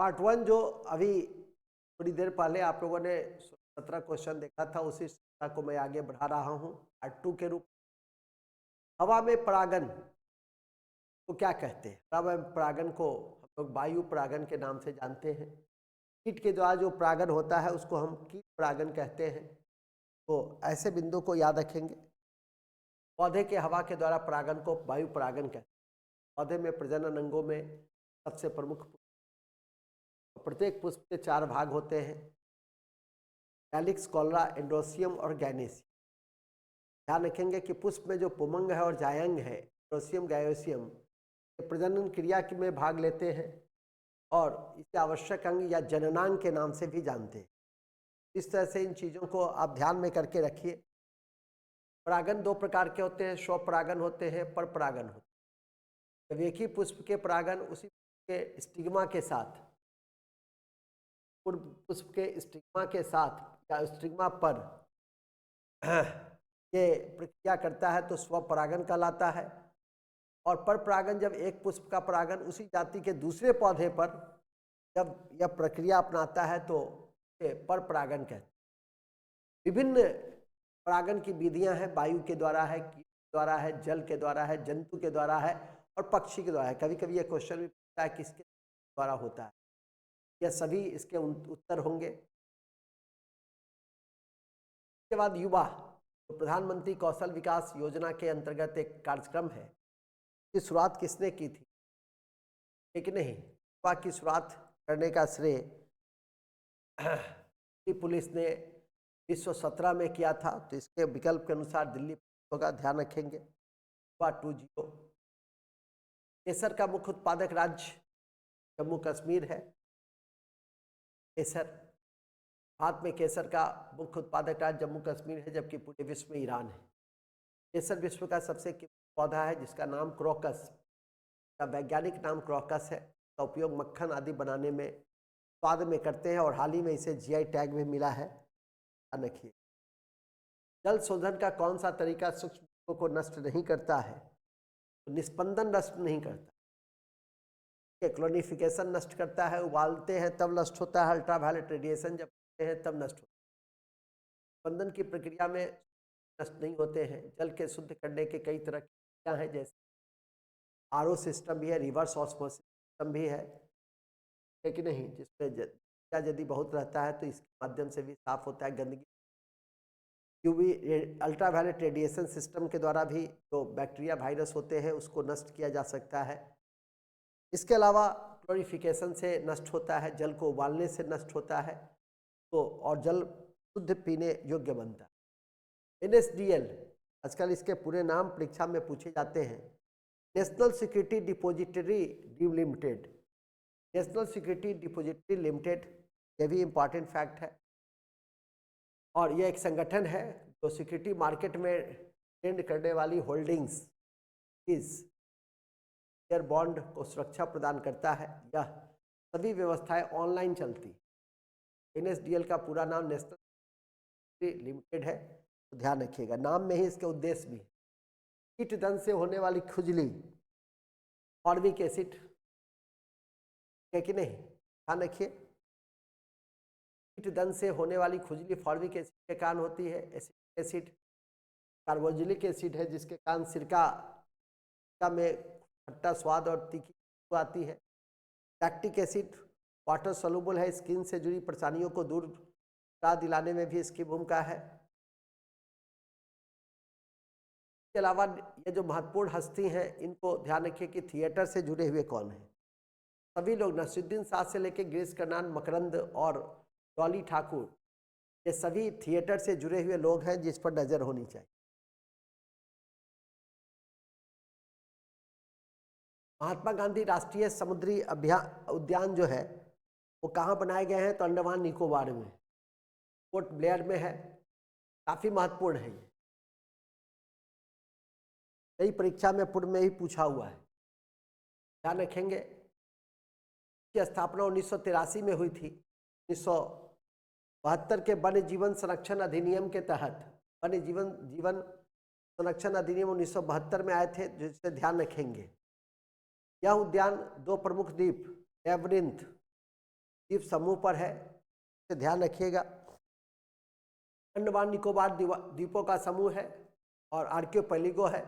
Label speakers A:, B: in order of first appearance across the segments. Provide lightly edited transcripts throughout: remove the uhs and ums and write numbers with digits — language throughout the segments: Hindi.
A: पार्ट वन जो अभी थोड़ी देर पहले आप लोगों ने 17 क्वेश्चन देखा था, उसी श्रृंखला को मैं आगे बढ़ा रहा हूँ पार्ट टू के रूप। हवा में परागन को क्या कहते हैं? हवा में परागन को हम लोग वायु परागन के नाम से जानते हैं। कीट के द्वारा जो परागन होता है उसको हम कीट परागन कहते हैं। तो ऐसे बिंदु को याद रखेंगे। पौधे के हवा के द्वारा परागन को वायु परागन कहते हैं। पौधे में प्रजनन अंगों में सबसे प्रमुख, प्रत्येक पुष्प के 4 भाग होते हैं, कैलिक्स, कॉलरा, एंड्रोसियम और गैनेसियम। ध्यान रखेंगे कि पुष्प में जो पुमंग है और जायंग है, एंड्रोसियम गैनेसियम, ये प्रजनन क्रिया में भाग लेते हैं और इसे आवश्यक अंग या जननांग के नाम से भी जानते हैं। इस तरह से इन चीज़ों को आप ध्यान में करके रखिए। परागन 2 प्रकार के होते हैं, स्वपरागन होते हैं, पर परागन होते हैं। जब एक ही पुष्प के परागन उसी के स्टिग्मा के साथ, पूर्व पुष्प के स्टिग्मा के साथ या स्टिग्मा पर ये प्रक्रिया करता है तो स्वपरागन कहलाता है। और पर परागन जब एक पुष्प का परागन उसी जाति के दूसरे पौधे पर जब यह प्रक्रिया अपनाता है तो पर परागन कहते हैं। विभिन्न परागन की विधियां हैं, वायु के द्वारा है, कीट के द्वारा है, जल के द्वारा है, जंतु के द्वारा है और पक्षी के द्वारा है। कभी कभी यह क्वेश्चन भी पूछता है किसके द्वारा होता है। यह सभी इसके उत्तर होंगे। इसके बाद युवा, तो प्रधानमंत्री कौशल विकास योजना के अंतर्गत एक कार्यक्रम है, की शुरुआत किसने की थी? ठीक नहीं, युवा की शुरुआत करने का श्रेय पुलिस ने 1917 में किया था, तो इसके विकल्प के अनुसार दिल्ली होगा, ध्यान रखेंगे। युवा 20। केसर का मुख्य उत्पादक राज्य जम्मू कश्मीर है। केसर, भारत में केसर का मुख्य उत्पादक राज्य जम्मू कश्मीर है, जबकि पूरे विश्व में ईरान है। केसर विश्व का सबसे कीमती पौधा है जिसका नाम क्रोकस, का वैज्ञानिक नाम क्रोकस है। का उपयोग मक्खन आदि बनाने में, स्वाद में करते हैं और हाल ही में इसे जीआई टैग भी मिला है। ध्यान रखिए। जल शोधन का कौन सा तरीका सूक्ष्म जीवों को नष्ट नहीं करता है? तो निस्पंदन नष्ट नहीं करता, क्लोनिफिकेशन नष्ट करता है। उबालते हैं तब नष्ट होता है, अल्ट्रावायलेट रेडिएशन जब करते हैं तब नष्ट होता है। निस्पंदन की प्रक्रिया में नष्ट नहीं होते हैं। जल के शुद्ध करने के कई तरह की क्रिया हैं, जैसे आरओ सिस्टम भी है, रिवर्स ऑस्मोसिस सिस्टम भी है कि नहीं, जिसमें यदि बहुत रहता है तो इसके माध्यम से भी साफ होता है गंदगी। यूवी अल्ट्रावायलेट रेडिएशन सिस्टम के द्वारा भी जो बैक्टीरिया वायरस होते हैं उसको नष्ट किया जा सकता है। इसके अलावा क्लोरिफिकेशन से नष्ट होता है, जल को उबालने से नष्ट होता है, तो और जल शुद्ध पीने योग्य बनता है। NSDL, आजकल इसके पूरे नाम परीक्षा में पूछे जाते हैं। National security depository limited, national security depository limited, ये भी इंपॉर्टेंट फैक्ट है। और यह एक संगठन है जो सिक्योरिटी मार्केट में ट्रेड करने वाली होल्डिंग्स शेयर बॉन्ड को सुरक्षा प्रदान करता है। यह सभी व्यवस्थाएं ऑनलाइन चलती। NSDL का पूरा नाम नेशनल लिमिटेड है, तो ध्यान रखिएगा, नाम में ही इसके उद्देश्य भी। कीट दंश से होने वाली खुजली, फॉर्मिक एसिड है कि नहीं, ध्यान रखिए। कीट दंश से होने वाली खुजली फॉर्मिक एसिड के कारण होती है। एसिडिक एसिड कार्बोक्सिलिक एसिड है, जिसके कारण सिरका में खट्टा स्वाद और तीखी आती है। लैक्टिक एसिड वाटर सोल्यूबल है, स्किन से जुड़ी परेशानियों को दूर करा दिलाने में भी इसकी भूमिका है। इसके अलावा ये जो महत्वपूर्ण हस्ती हैं, इनको ध्यान रखिए कि थिएटर से जुड़े हुए कौन हैं। सभी लोग, नसीरुद्दीन शाह से लेकर गिरीश कर्नाड, मकरंद और डॉली ठाकुर, ये सभी थिएटर से जुड़े हुए लोग हैं जिस पर नजर होनी चाहिए। महात्मा गांधी राष्ट्रीय समुद्री उद्यान जो है वो कहाँ बनाए गए हैं? तो अंडमान निकोबार में, पोर्ट ब्लेयर में है। काफी महत्वपूर्ण है ये, कई परीक्षा में पूर्व में ही पूछा हुआ है, ध्यान रखेंगे। की स्थापना 1983 में हुई थी। 1972 के वन्य जीवन संरक्षण अधिनियम के तहत, वन्य जीवन संरक्षण अधिनियम 1972 में आए थे, जिससे ध्यान रखेंगे। यह उद्यान 2 प्रमुख द्वीप, लैब्रिंथ द्वीप समूह पर है, इसे ध्यान रखिएगा। अंडमान निकोबार द्वीपों का समूह है और आर्कियोपेलिगो है।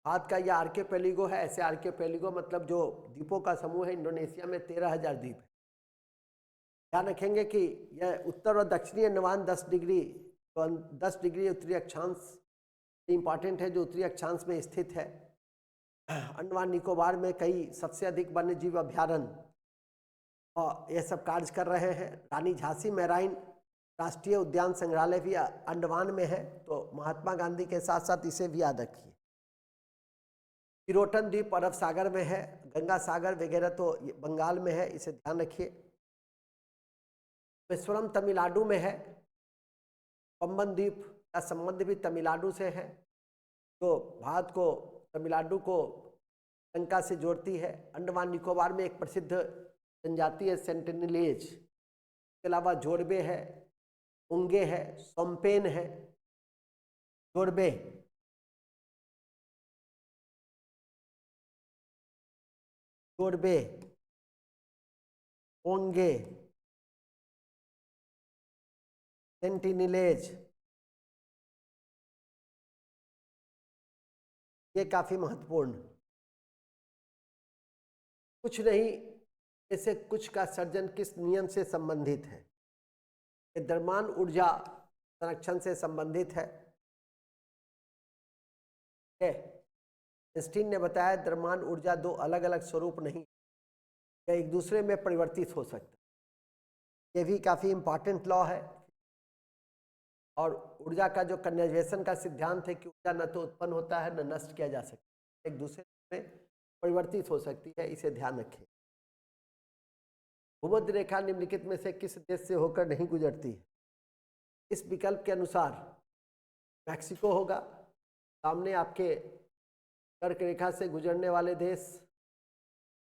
A: भारत का यह आर्कियोपेलिगो है। ऐसे आर्कियोपेलिगो मतलब जो द्वीपों का समूह है। इंडोनेशिया में 13,000 द्वीप है। ध्यान रखेंगे कि यह उत्तर और दक्षिणी अंडमान 10 डिग्री उत्तरी अक्षांश इंपॉर्टेंट है, जो उत्तरी अक्षांश में स्थित है। अंडमान निकोबार में कई सबसे अधिक वन्य जीव अभ्यारण्य और ये सब कार्य कर रहे हैं। रानी झांसी मैराइन राष्ट्रीय उद्यान संग्रहालय भी अंडमान में है, तो महात्मा गांधी के साथ साथ इसे भी याद रखिए। पिरोटन द्वीप अरब सागर में है। गंगा सागर वगैरह तो बंगाल में है, इसे ध्यान रखिए। रामेश्वरम तमिलनाडु में है। पंबन द्वीप का संबंध भी तमिलनाडु से है, तो भारत को तमिलनाडु को लंका से जोड़ती है। अंडमान निकोबार में एक प्रसिद्ध जनजाति है सेंटिनलीज, इसके अलावा जोड़बे है, उंगे है, सोम्पेन है। जोड़बे, जोड़बे, ओंगे, सेंटिनलीज, ये काफी महत्वपूर्ण। कुछ नहीं, ऐसे कुछ का सर्जन किस नियम से संबंधित है? ये द्रव्यमान ऊर्जा संरक्षण से संबंधित है। आइंस्टीन ने बताया द्रव्यमान ऊर्जा दो अलग अलग स्वरूप नहीं, यह एक दूसरे में परिवर्तित हो सकता है। यह भी काफी इंपॉर्टेंट लॉ है। और ऊर्जा का जो कंजर्वेशन का सिद्धांत है कि ऊर्जा न तो उत्पन्न होता है न नष्ट किया जा सकता, एक दूसरे में परिवर्तित हो सकती है, इसे ध्यान रखें। भूमध्य रेखा निम्नलिखित में से किस देश से होकर नहीं गुजरती है? इस विकल्प के अनुसार मैक्सिको होगा। सामने आपके कर्क रेखा से गुजरने वाले देश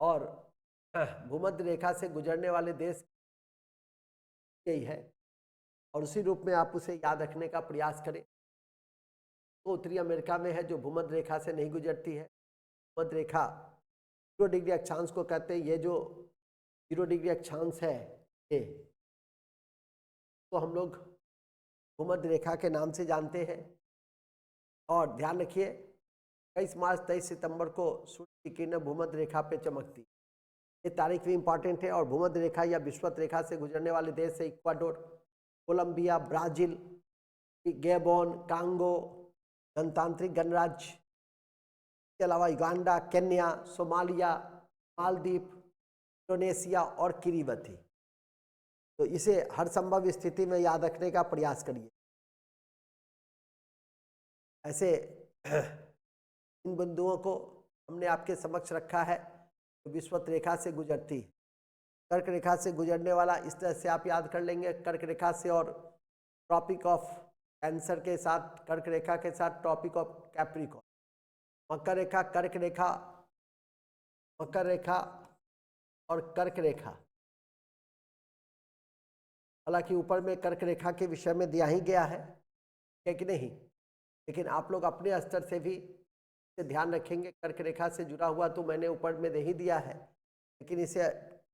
A: और भूमध्य रेखा से गुजरने वाले देश यही है, और उसी रूप में आप उसे याद रखने का प्रयास करें। तो उत्तरी अमेरिका में है, जो भूमध्य रेखा से नहीं गुजरती है। भूमध्य रेखा 0 डिग्री अक्षांश को कहते हैं। ये जो 0 डिग्री अक्षांश है, ये तो हम लोग भूमध्य रेखा के नाम से जानते हैं। और ध्यान रखिए 23 मार्च 23 सितंबर को सूर्य की किरणें भूमध्य रेखा पे चमकती, ये तारीख भी इंपॉर्टेंट है। और भूमध्य रेखा या विषुवत रेखा से गुजरने वाले देश है Ecuador, Colombia, Brazil, Gabon, Congo, गणतांत्रिक गणराज्य, इसके अलावा Uganda, Kenya, Somalia, Maldives, Indonesia और किरीबती। तो इसे हर संभव स्थिति में याद रखने का प्रयास करिए। ऐसे इन बिंदुओं को हमने आपके समक्ष रखा है, तो विषुवत रेखा से गुजरती। कर्क रेखा से गुजरने वाला इस तरह से आप याद कर लेंगे। कर्क रेखा से और ट्रॉपिक ऑफ कैंसर के साथ, कर्क रेखा के साथ ट्रॉपिक ऑफ कैप्रिकॉर्न। मकर रेखा, कर्क रेखा, मकर रेखा और कर्क रेखा। हालांकि ऊपर में कर्क रेखा के विषय में दिया ही गया है कि नहीं, लेकिन आप लोग अपने स्तर से भी इसे ध्यान रखेंगे। कर्क रेखा से जुड़ा हुआ तो मैंने ऊपर में दे ही दिया है, लेकिन इसे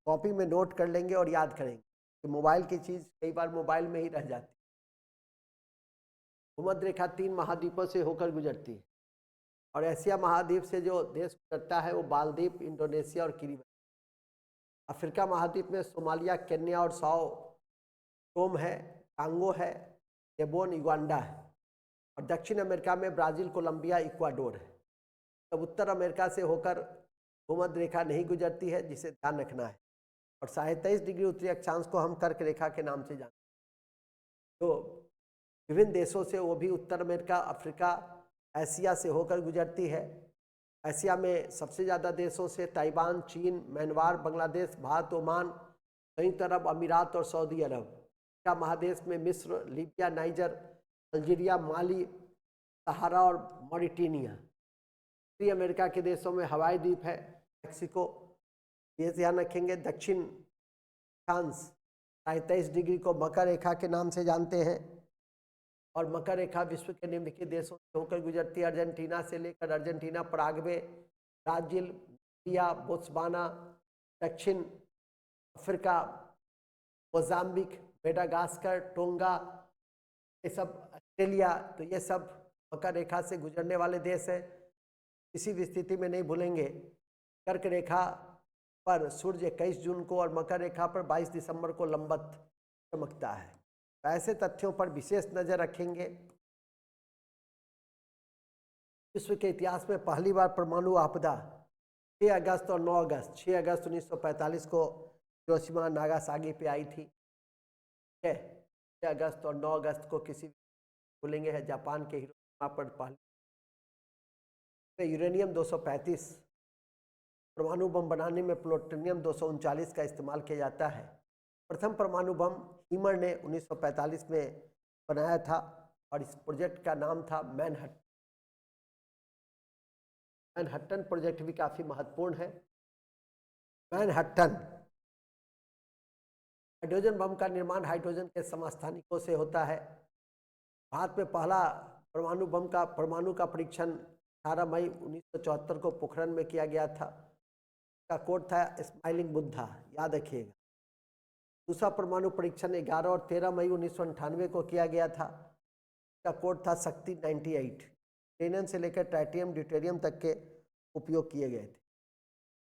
A: कॉपी में नोट कर लेंगे और याद करेंगे कि मोबाइल की चीज़ कई बार मोबाइल में ही रह जाती है। भूमध्य रेखा 3 महाद्वीपों से होकर गुजरती है, और एशिया महाद्वीप से जो देश गुजरता है वो मालदीव, इंडोनेशिया और किरीबती। अफ्रीका महाद्वीप में सोमालिया, केन्या और साओ टोम है, कांगो है, गैबोन, युगांडा है। और दक्षिण अमेरिका में ब्राजील, कोलंबिया, इक्वाडोर है। तब उत्तर अमेरिका से होकर भूमध्य रेखा नहीं गुजरती है, जिसे ध्यान रखना है। और 23.5 डिग्री उत्तरी अक्षांश को हम कर्क रेखा के नाम से जानते हैं। तो विभिन्न देशों से, वो भी उत्तर अमेरिका, अफ्रीका, एशिया से होकर गुजरती है। एशिया में सबसे ज़्यादा देशों से ताइवान, चीन, म्यांमार, बांग्लादेश, भारत, ओमान, संयुक्त अरब अमीरात और सऊदी अरब। अफ्रीका महादेश में मिस्र, लीबिया, नाइजर, अल्जीरिया, माली, सहारा और मॉरिटेनिया। उत्तरी अमेरिका के देशों में हवाई द्वीप है, मैक्सिको, ये ध्यान रखेंगे। दक्षिण अक्षांश 23 डिग्री को मकर रेखा के नाम से जानते हैं, और मकर रेखा विश्व के निम्नलिखित देशों से होकर गुजरती है। अर्जेंटीना से लेकर अर्जेंटीना, पराग्वे, ब्राजील, बोत्सवाना, दक्षिण अफ्रीका, मोजाम्बिक, मेडागास्कर, टोंगा, ये सब ऑस्ट्रेलिया, तो ये सब मकर रेखा से गुजरने वाले देश हैं। किसी भी स्थिति में नहीं भूलेंगे, कर्क रेखा पर सूर्य 21 जून को और मकर रेखा पर 22 दिसंबर को लंबत चमकता है। ऐसे तथ्यों पर विशेष नजर रखेंगे। विश्व के इतिहास में पहली बार परमाणु आपदा 6 अगस्त और 9 अगस्त 6 अगस्त 1945 को हिरोशिमा नागासाकी पे आई थी। 6 अगस्त और 9 अगस्त को किसी भूलेंगे है जापान के हिरोशिमा पर पहले यूरेनियम 235 परमाणु बम बनाने में प्लूटोनियम 239 का इस्तेमाल किया जाता है। प्रथम परमाणु बम हीमर ने 1945 में बनाया था और इस प्रोजेक्ट का नाम था मैनहट्टन प्रोजेक्ट भी काफी महत्वपूर्ण है। मैनहट्टन हाइड्रोजन बम का निर्माण हाइड्रोजन के समस्थानिकों से होता है। भारत में पहला परमाणु का परीक्षण 18 मई 1974 को पोखरण में किया गया था। का कोड था स्माइलिंग बुद्धा, याद रखिएगा। दूसरा परमाणु परीक्षण 11 और 13 मई 1998 को किया गया था। का कोड था शक्ति 98। यूरेनियम से लेकर ट्राइटियम ड्यूटेरियम तक के उपयोग किए गए थे।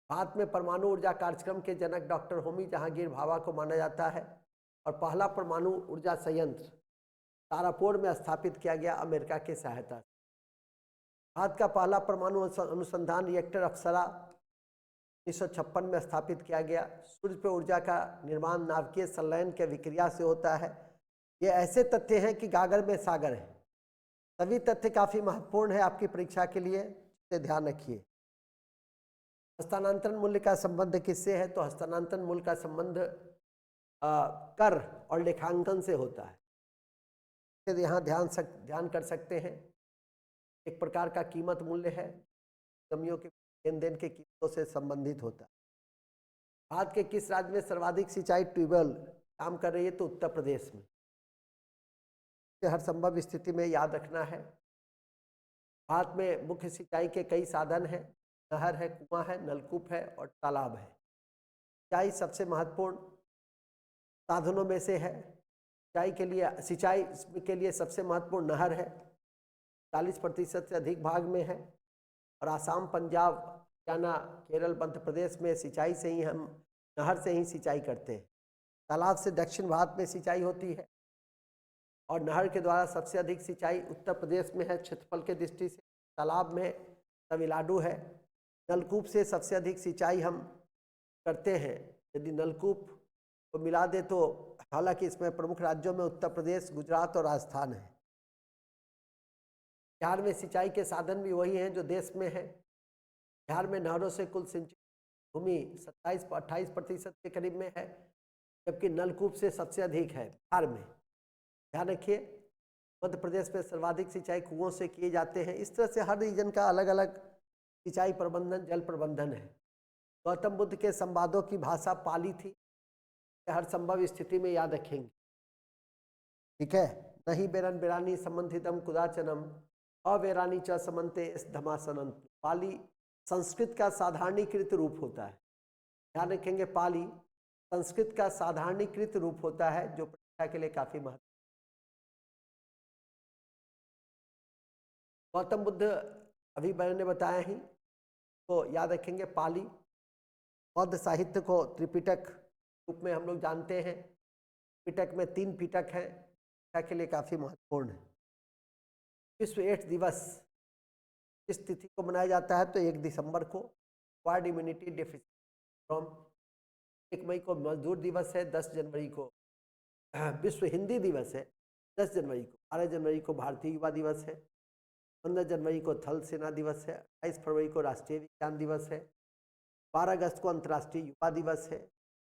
A: भारत में परमाणु ऊर्जा कार्यक्रम के जनक डॉक्टर होमी जहांगीर भाभा को माना जाता है और पहला परमाणु ऊर्जा संयंत्र तारापुर में स्थापित किया गया अमेरिका की सहायता से। भारत का पहला परमाणु अनुसंधान रिएक्टर अप्सरा 1956 में स्थापित किया गया। सूर्य पर ऊर्जा का निर्माण नाभिकीय संलयन के विक्रिया से होता है। ये ऐसे तथ्य हैं कि गागर में सागर है। सभी तथ्य काफी महत्वपूर्ण है आपकी परीक्षा के लिए, इसे ध्यान रखिए। हस्तांतरण मूल्य का संबंध किससे है? तो हस्तांतरण मूल्य का संबंध कर और लेखांकन से होता है। यहाँ ध्यान कर सकते हैं। एक प्रकार का कीमत मूल्य है, जमियों के लेन देन के कीमतों से संबंधित होता है। भारत के किस राज्य में सर्वाधिक सिंचाई ट्यूबवेल काम कर रही है? तो उत्तर प्रदेश में। हर संभव स्थिति में याद रखना है। भारत में मुख्य सिंचाई के कई साधन हैं। नहर है, कुआं है, नलकूप है और तालाब है। सिंचाई सबसे महत्वपूर्ण साधनों में से है। सिंचाई के लिए सबसे महत्वपूर्ण नहर है, 40% से अधिक भाग में है। और आसाम, पंजाब, हरियाणा, केरल, मध्य प्रदेश में सिंचाई से ही हम नहर से ही सिंचाई करते हैं। तालाब से दक्षिण भारत में सिंचाई होती है और नहर के द्वारा सबसे अधिक सिंचाई उत्तर प्रदेश में है क्षेत्रफल के दृष्टि से। तालाब में तमिलनाडु है। नलकूप से सबसे अधिक सिंचाई हम करते हैं। यदि नलकूप को मिला दे तो हालांकि इसमें प्रमुख राज्यों में उत्तर प्रदेश, गुजरात और राजस्थान है। बिहार में सिंचाई के साधन भी वही हैं जो देश में है। बिहार में नहरों से कुल सिंचित भूमि 28% के करीब में है, जबकि नलकूप से सबसे अधिक है बिहार में। ध्यान रखिए, मध्य प्रदेश में सर्वाधिक सिंचाई कुओं से किए जाते हैं। इस तरह से हर रीजन का अलग अलग सिंचाई प्रबंधन, जल प्रबंधन है। गौतम बुद्ध के संवादों की भाषा पाली थी। हर संभव स्थिति में याद रखेंगे, ठीक है। नहीं बेरन बेरानी संबंधितम कुदाचनम अवेरानी च समन्ते धमासनम। पाली संस्कृत का साधारणीकृत रूप होता है। ध्यान रखेंगे, पाली संस्कृत का साधारणीकृत रूप होता है, जो परीक्षा के लिए काफी महत्वपूर्ण। गौतम बुद्ध अभी मैंने बताया ही, तो याद रखेंगे पाली। बौद्ध साहित्य को त्रिपिटक रूप में हम लोग जानते हैं। पिटक में 3 पिटक हैं, के लिए काफी महत्वपूर्ण है। विश्व एड्स दिवस इस तिथि को मनाया जाता है तो 1 दिसंबर को। वर्ल्ड इम्यूनिटी डेफिसिट फ्रॉम 1 मई को मजदूर दिवस है। 10 जनवरी को विश्व हिंदी दिवस है। 10 जनवरी को। 12 जनवरी को भारतीय युवा दिवस है। 15 जनवरी को थल सेना दिवस है। 28 फरवरी को राष्ट्रीय विज्ञान दिवस है। 12 अगस्त को अंतर्राष्ट्रीय युवा दिवस है।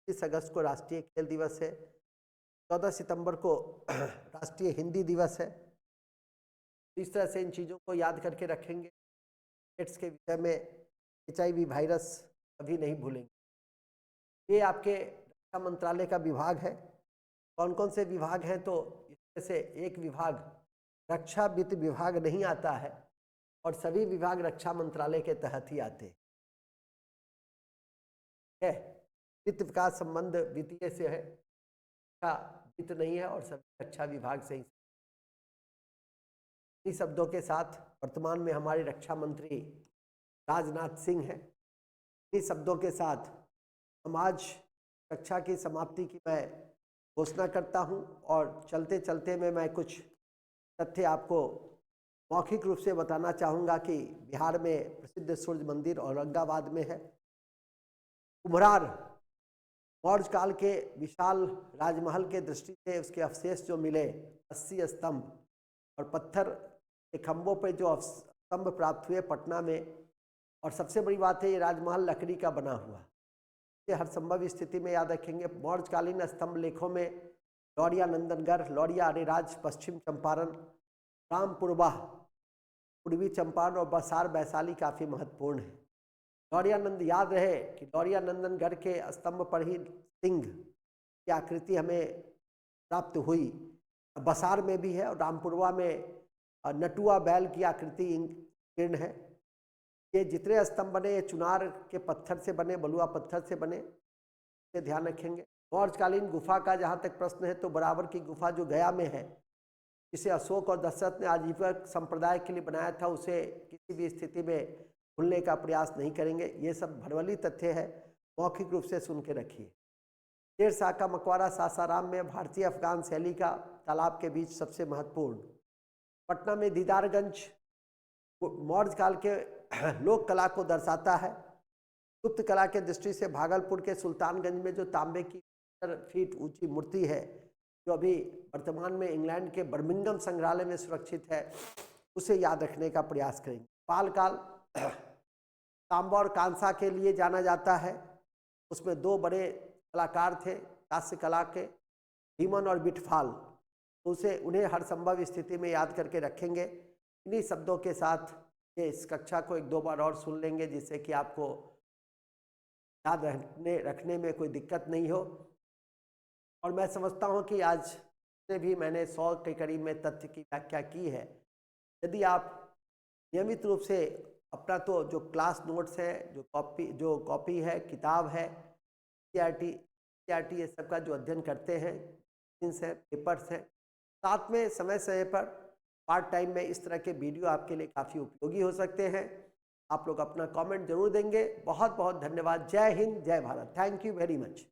A: 30 अगस्त को राष्ट्रीय खेल दिवस है। 14 सितंबर को राष्ट्रीय हिंदी दिवस है। इस तरह से इन चीज़ों को याद करके रखेंगे। एड्स के विषय में HIV वायरस कभी नहीं भूलेंगे। ये आपके रक्षा मंत्रालय का विभाग है। कौन कौन से विभाग हैं? तो इसमें से एक विभाग रक्षा वित्त विभाग नहीं आता है और सभी विभाग रक्षा मंत्रालय के तहत ही आते हैं। वित्त विकास संबंध वित्तीय से है। रक्षा भी तो नहीं है और सभी रक्षा विभाग से ही। इन शब्दों के साथ वर्तमान में हमारे रक्षा मंत्री राजनाथ सिंह हैं। इन शब्दों के साथ हम आज कक्षा की समाप्ति की मैं घोषणा करता हूं और चलते चलते में मैं कुछ तथ्य आपको मौखिक रूप से बताना चाहूँगा कि बिहार में प्रसिद्ध सूर्य मंदिर औरंगाबाद में है। कुम्हरार मौर्य काल के विशाल राजमहल के दृष्टि से उसके अवशेष जो मिले 80 स्तंभ और पत्थर के खंभों पर जो स्तंभ प्राप्त हुए पटना में, और सबसे बड़ी बात है ये राजमहल लकड़ी का बना हुआ। ये हर संभव स्थिति में याद रखेंगे। मौर्यकालीन स्तंभ लेखों में लौरिया नंदनगढ़, लौरिया अरेराज पश्चिम चंपारण, रामपुरवा पूर्वी चंपारण और बसार वैशाली काफ़ी महत्वपूर्ण है। लौरियानंद याद रहे कि लौरियानंदनगढ़ के स्तंभ पर ही सिंह की आकृति हमें प्राप्त हुई, बसार में भी है और रामपुरवा में नटुआ बैल की आकृति कीर्ण है। ये जितने स्तंभ बने ये चुनार के पत्थर से बने, बलुआ पत्थर से बने, इसे ध्यान रखेंगे। मौर्यकालीन गुफा का जहाँ तक प्रश्न है तो बराबर की गुफा जो गया में है, जिसे अशोक और दशरथ ने आजीविका संप्रदाय के लिए बनाया था, उसे किसी भी स्थिति में भूलने का प्रयास नहीं करेंगे। ये सब भरवली तथ्य है, मौखिक रूप से सुन के रखिए। शेर शाह का मकबरा सासाराम में भारतीय अफगान शैली का तालाब के बीच सबसे महत्वपूर्ण। पटना में दीदारगंज मौर्य काल के लोक कला को दर्शाता है। गुप्त कला के दृष्टि से भागलपुर के सुल्तानगंज में जो तांबे की 70 फीट ऊंची मूर्ति है, जो अभी वर्तमान में इंग्लैंड के बर्मिंघम संग्रहालय में सुरक्षित है, उसे याद रखने का प्रयास करेंगे। पाल काल तांबा और कांसा के लिए जाना जाता है। उसमें दो बड़े कलाकार थे कांस्य कला के, भीमन और बिटफाल। उसे उन्हें हर संभव स्थिति में याद करके रखेंगे। इन्हीं शब्दों के साथ ये इस कक्षा को एक दो बार और सुन लेंगे, जिससे कि आपको याद रखने में कोई दिक्कत नहीं हो। और मैं समझता हूँ कि आज से भी मैंने 100 के करीब में तथ्य की व्याख्या की है। यदि आप नियमित रूप से अपना तो जो क्लास नोट्स है, जो कॉपी है, किताब है, CRT ये सब का जो अध्ययन करते हैं, है पेपर्स हैं, साथ में समय समय पर पार्ट टाइम में इस तरह के वीडियो आपके लिए काफ़ी उपयोगी हो सकते हैं। आप लोग अपना कमेंट जरूर देंगे। बहुत बहुत धन्यवाद। जय हिंद, जय Bharat. Thank you very much.